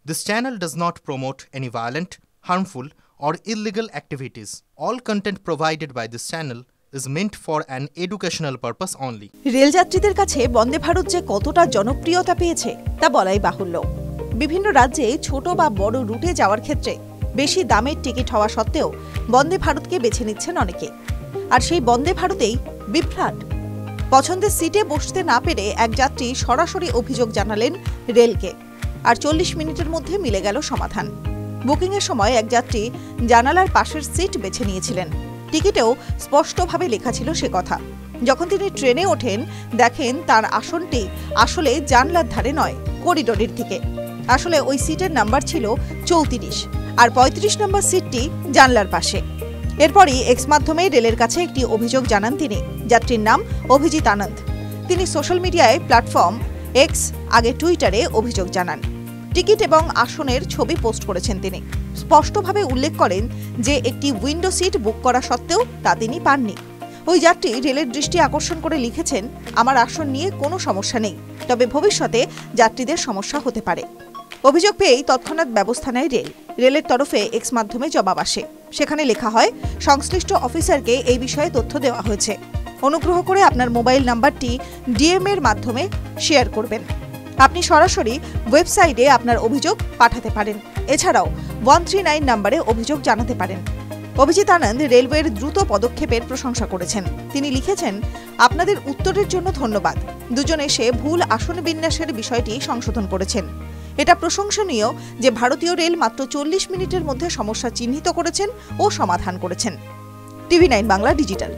This channel does not promote any violent, harmful, or illegal activities. All content provided by this channel is meant for an educational purpose only. রেলযাত্রীদের কাছে বন্দে ভারত যে কতটা জনপ্রিয়তা পেয়েছে তা বলাই বাহুল্য। বিভিন্ন রাজ্যে ছোট বা বড় রুটে যাওয়ার ক্ষেত্রে বেশি দামের টিকিট হওয়া সত্ত্বেও বন্দে ভারতকে বেছে নিচ্ছেন অনেকে। আর সেই বন্দে ভারতেই বিভ্রাট। পছন্দের সিটে বসতে না পেরে এক যাত্রী সরাসরি অভিযোগ জানালেন রেলকে, আর 40 মিনিটের মধ্যে মিলে গেল সমাধান। বুকিংয়ের সময় এক যাত্রী জানালার পাশের সিট বেছে নিয়েছিলেন। টিকিটেও স্পষ্টভাবে লেখা ছিল সে কথা। যখন তিনি ট্রেনে ওঠেন, দেখেন তার আসনটি আসলে জানলার ধারে নয়, করিডোরের দিকে। আসলে ওই সিটের নাম্বার ছিল 34, আর 35 নম্বর সিটটি জানলার পাশে। এরপরই এক্স মাধ্যমে রেলের কাছে একটি অভিযোগ জানান তিনি। যাত্রীর নাম অভিজিৎ আনন্দ। তিনি সোশ্যাল মিডিয়ায় প্ল্যাটফর্ম এক্স, আগে টুইটারে অভিযোগ জানান। টিকিট এবং আসনের ছবি পোস্ট করেছেন তিনি। স্পষ্টভাবে উল্লেখ করেন যে একটি উইন্ডো সিট বুক করা সত্ত্বেও তা তিনি পাননি। ওই যাত্রী রেলের দৃষ্টি আকর্ষণ করে লিখেছেন, আমার আসন নিয়ে কোনো সমস্যা নেই, তবে ভবিষ্যতে যাত্রীদের সমস্যা হতে পারে। অভিযোগ পেয়েই তৎক্ষণাৎ ব্যবস্থা নেয় রেল। রেলের তরফে এক্স মাধ্যমে জবাব আসে। সেখানে লেখা হয়, সংশ্লিষ্ট অফিসারকে এই বিষয়ে তথ্য দেওয়া হয়েছে। অনুগ্রহ করে আপনার মোবাইল নাম্বারটি ডিএম এর মাধ্যমে শেয়ার করবেন। আপনি সরাসরি ওয়েবসাইটে আপনার অভিযোগ পাঠাতে পারেন। এছাড়াও 139 নম্বরে অভিযোগ জানাতে পারেন। অভিজিৎ আনন্দ রেলওয়ের দ্রুত পদক্ষেপের প্রশংসা করেছেন। তিনি লিখেছেন, আপনাদের উত্তরের জন্য ধন্যবাদ। দুজন এসে ভুল আসন বিন্যাসের বিষয়টি সংশোধন করেছেন। এটা প্রশংসনীয় যে ভারতীয় রেল মাত্র 40 মিনিটের মধ্যে সমস্যা চিহ্নিত করেছেন ও সমাধান করেছেন। টিভি9 বাংলা ডিজিটাল।